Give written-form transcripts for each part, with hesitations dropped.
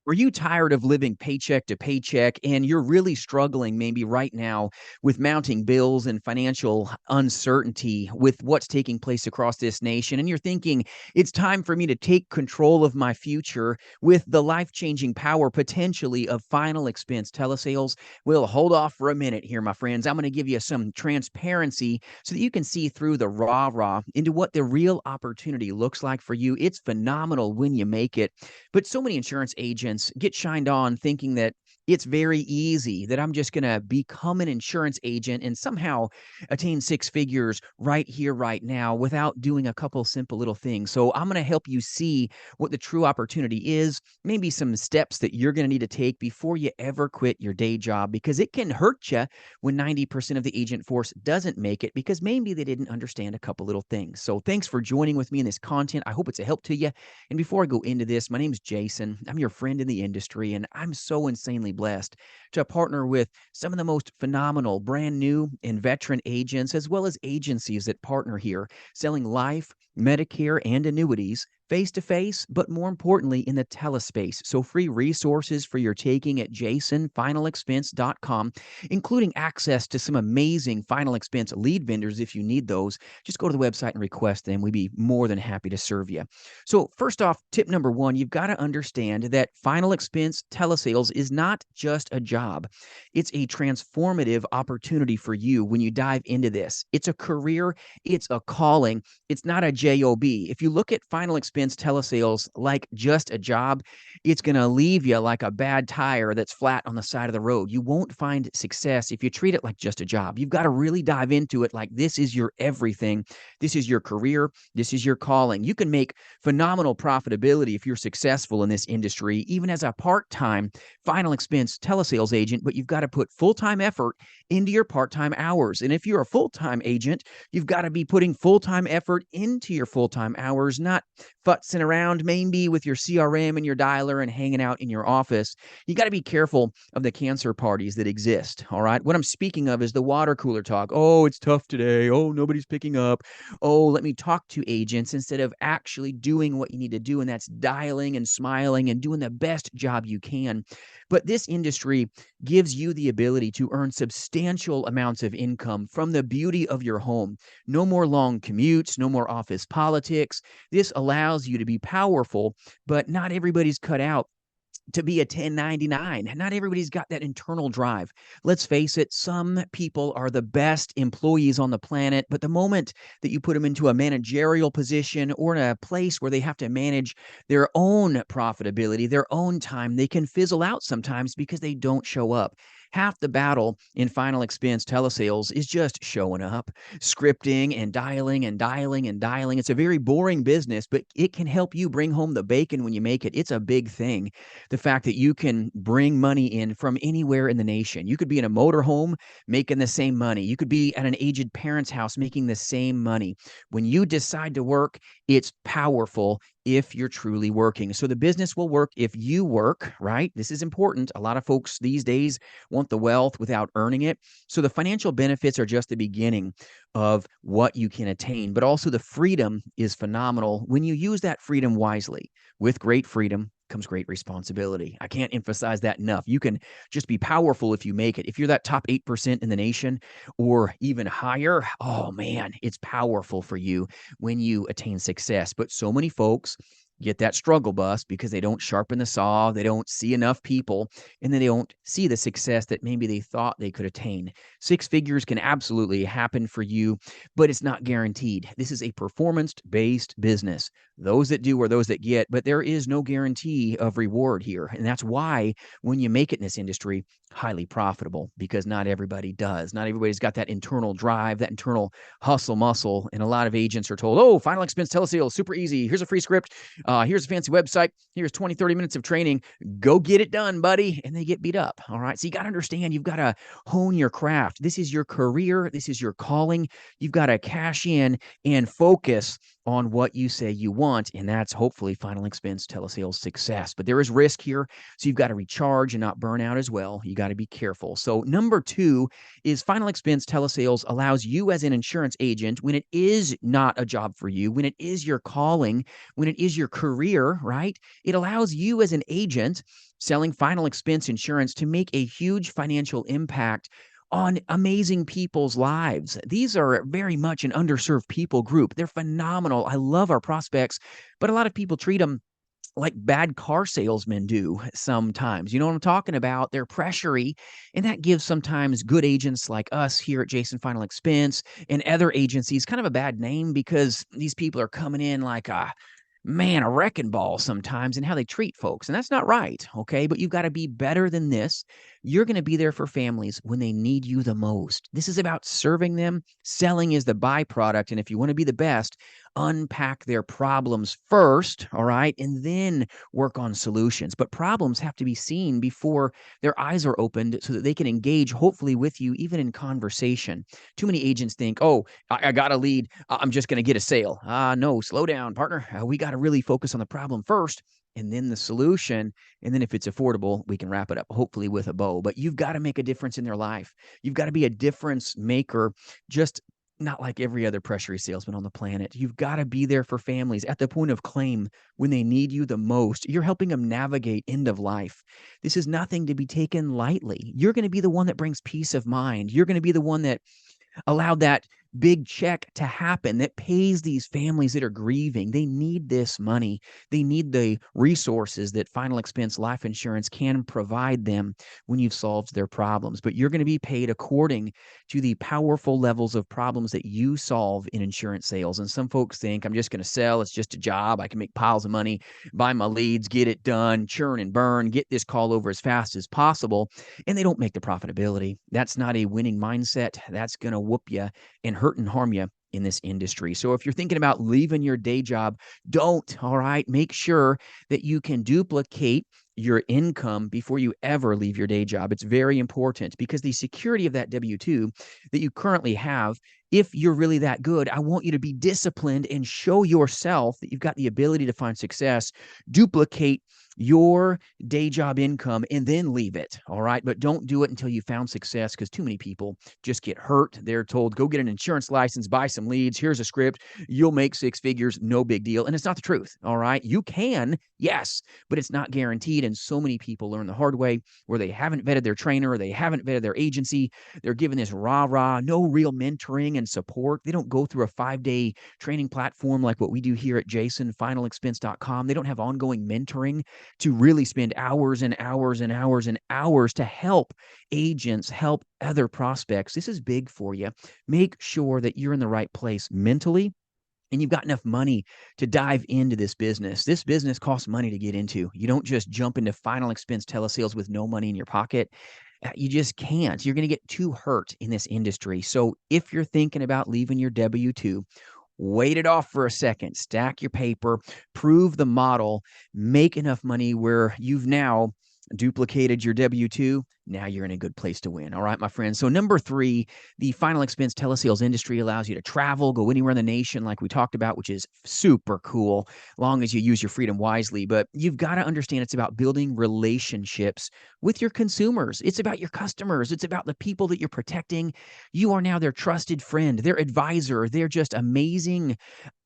Are you tired of living paycheck to paycheck and you're really struggling maybe right now with mounting bills and financial uncertainty with what's taking place across this nation? And you're thinking, it's time for me to take control of my future with the life changing power potentially of Final Expense Telesales? Well, hold off for a minute here, my friends. I'm going to give you some transparency so that you can see through the rah into what the real opportunity looks like for you. It's phenomenal when you make it. But so many insurance agents get shined on thinking that it's very easy, that I'm just going to become an insurance agent and somehow attain six figures right here, right now, without doing a couple simple little things. So I'm going to help you see what the true opportunity is, maybe some steps that you're going to need to take before you ever quit your day job, because it can hurt you when 90% of the agent force doesn't make it because maybe they didn't understand a couple little things. So thanks for joining with me in this content. I hope it's a help to you. And before I go into this, my name is Jason. I'm your friend in the industry, and I'm so insanely blessed to partner with some of the most phenomenal brand new and veteran agents, as well as agencies that partner here, selling life, Medicare, and annuities face to face, but more importantly, in the telespace. So, free resources for your taking at jasonfinalexpense.com, including access to some amazing Final Expense lead vendors if you need those. Just go to the website and request them. We'd be more than happy to serve you. So, first off, tip number one, you've got to understand that Final Expense Telesales is not just a job. It's a transformative opportunity for you when you dive into this. It's a career, it's a calling, it's not a job. If you look at Final Expense Telesales like just a job, it's going to leave you like a bad tire that's flat on the side of the road. You won't find success if you treat it like just a job. You've got to really dive into it like this is your everything. This is your career. This is your calling. You can make phenomenal profitability if you're successful in this industry, even as a part-time Final Expense Telesales agent, but you've got to put full-time effort into your part-time hours. And if you're a full-time agent, you've got to be putting full-time effort into your full-time hours, not futzing around maybe with your CRM and your dialer and hanging out in your office. You got to be careful of the cancer parties that exist, all right? What I'm speaking of is the water cooler talk. Oh, it's tough today. Oh, nobody's picking up. Oh, let me talk to agents instead of actually doing what you need to do, and that's dialing and smiling and doing the best job you can. But this industry gives you the ability to earn substantial amounts of income from the beauty of your home. No more long commutes, no more office politics. This allows you to be powerful, but not everybody's cut out to be a 1099. Not everybody's got that internal drive. Let's face it, some people are the best employees on the planet, but the moment that you put them into a managerial position or in a place where they have to manage their own profitability, their own time, they can fizzle out sometimes because they don't show up. Half the battle in Final Expense Telesales is just showing up, scripting and dialing and dialing and dialing. It's a very boring business, but it can help you bring home the bacon when you make it. It's a big thing. The fact that you can bring money in from anywhere in the nation. You could be in a motorhome making the same money. You could be at an aged parent's house making the same money. When you decide to work, it's powerful if you're truly working. So the business will work if you work, right? This is important. A lot of folks these days want the wealth without earning it. So the financial benefits are just the beginning of what you can attain, but also the freedom is phenomenal when you use that freedom wisely. With great freedom comes great responsibility. I can't emphasize that enough. You can just be powerful if you make it. If you're that top 8% in the nation or even higher, oh man, it's powerful for you when you attain success. But so many folks get that struggle bus because they don't sharpen the saw, they don't see enough people, and then they don't see the success that maybe they thought they could attain. Six figures can absolutely happen for you, but it's not guaranteed. This is a performance-based business. Those that do are those that get, but there is no guarantee of reward here. And that's why when you make it in this industry, highly profitable, because not everybody does. Not everybody's got that internal drive, that internal hustle muscle. And a lot of agents are told, oh, Final Expense Telesales, super easy. Here's a free script. Here's a fancy website. Here's 20, 30 minutes of training. Go get it done, buddy. And they get beat up. All right. So you got to understand, you've got to hone your craft. This is your career. This is your calling. You've got to cash in and focus on what you say you want, and that's hopefully Final Expense Telesales success. But there is risk here, so you've got to recharge and not burn out as well. You got to be careful. So number two is Final Expense Telesales allows you as an insurance agent, when it is not a job for you, when it is your calling, when it is your career, right? It allows you as an agent selling final expense insurance to make a huge financial impact on amazing people's lives. These are very much an underserved people group. They're phenomenal. I love our prospects, but a lot of people treat them like bad car salesmen do sometimes. You know what I'm talking about? They're pressury, and that gives sometimes good agents like us here at Jason Final Expense and other agencies kind of a bad name because these people are coming in like a wrecking ball sometimes in how they treat folks. And that's not right. Okay. But you've got to be better than this. You're going to be there for families when they need you the most. This is about serving them. Selling is the byproduct. And if you want to be the best, unpack their problems first. All right. And then work on solutions. But problems have to be seen before their eyes are opened so that they can engage, hopefully, with you, even in conversation. Too many agents think, oh, I got a lead. I'm just going to get a sale. No, slow down, partner. We got to really focus on the problem first and then the solution. And then if it's affordable, we can wrap it up, hopefully with a bow. But you've got to make a difference in their life. You've got to be a difference maker, just not like every other pressury salesman on the planet. You've got to be there for families at the point of claim when they need you the most. You're helping them navigate end of life. This is nothing to be taken lightly. You're going to be the one that brings peace of mind. You're going to be the one that allowed that big check to happen that pays these families that are grieving. They need this money. They need the resources that Final Expense Life Insurance can provide them when you've solved their problems. But you're going to be paid according to the powerful levels of problems that you solve in insurance sales. And some folks think, I'm just going to sell. It's just a job. I can make piles of money, buy my leads, get it done, churn and burn, get this call over as fast as possible. And they don't make the profitability. That's not a winning mindset. That's going to whoop you and hurt and harm you in this industry. So if you're thinking about leaving your day job, don't, all right? Make sure that you can duplicate your income before you ever leave your day job. It's very important because the security of that W-2 that you currently have, if you're really that good, I want you to be disciplined and show yourself that you've got the ability to find success. Duplicate your day job income and then leave it, all right? But don't do it until you found success because too many people just get hurt. They're told, go get an insurance license, buy some leads, here's a script, you'll make six figures, no big deal. And it's not the truth, all right? You can, yes, but it's not guaranteed. And so many people learn the hard way where they haven't vetted their trainer, or they haven't vetted their agency. They're given this rah-rah, no real mentoring and support. They don't go through a 5-day training platform like what we do here at jasonfinalexpense.com. They don't have ongoing mentoring to really spend hours and hours and hours and hours to help agents, help other prospects. This is big for you. Make sure that you're in the right place mentally and you've got enough money to dive into this business. This business costs money to get into. You don't just jump into Final Expense Telesales with no money in your pocket. You just can't. You're going to get too hurt in this industry. So if you're thinking about leaving your W-2, wait it off for a second, stack your paper, prove the model, make enough money where you've now duplicated your W-2. Now you're in a good place to win. All right, my friends. So number three, the Final Expense Telesales industry allows you to travel, go anywhere in the nation like we talked about, which is super cool, long as you use your freedom wisely. But you've got to understand it's about building relationships with your consumers. It's about your customers. It's about the people that you're protecting. You are now their trusted friend, their advisor. They're just amazing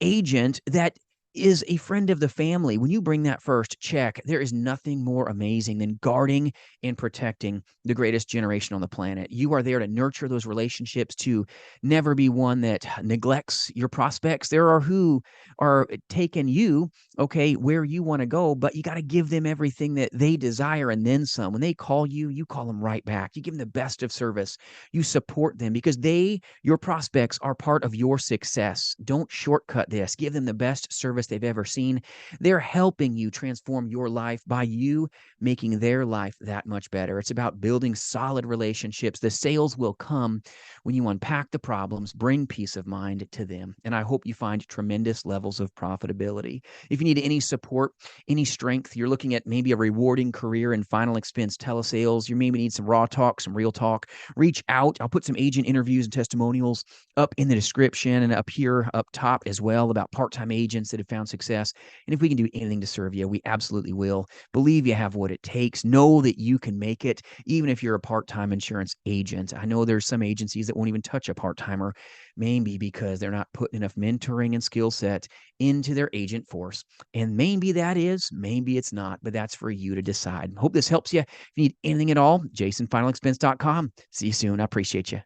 agent that is a friend of the family. When you bring that first check, there is nothing more amazing than guarding and protecting the greatest generation on the planet. You are there to nurture those relationships, to never be one that neglects your prospects. There are who are taking you, okay, where you want to go, but you got to give them everything that they desire and then some. When they call you, you call them right back. You give them the best of service. You support them because they, your prospects, are part of your success. Don't shortcut this. Give them the best service progress they've ever seen. They're helping you transform your life by you making their life that much better. It's about building solid relationships. The sales will come when you unpack the problems, bring peace of mind to them. And I hope you find tremendous levels of profitability. If you need any support, any strength, you're looking at maybe a rewarding career in final expense telesales, you maybe need some raw talk, some real talk, reach out. I'll put some agent interviews and testimonials up in the description and up here up top as well about part-time agents that have found success. And if we can do anything to serve you, we absolutely will. Believe you have what it takes. Know that you can make it, even if you're a part-time insurance agent. I know there's some agencies that won't even touch a part-timer, maybe because they're not putting enough mentoring and skill set into their agent force. And maybe that is, maybe it's not, but that's for you to decide. Hope this helps you. If you need anything at all, jasonfinalexpense.com. See you soon. I appreciate you.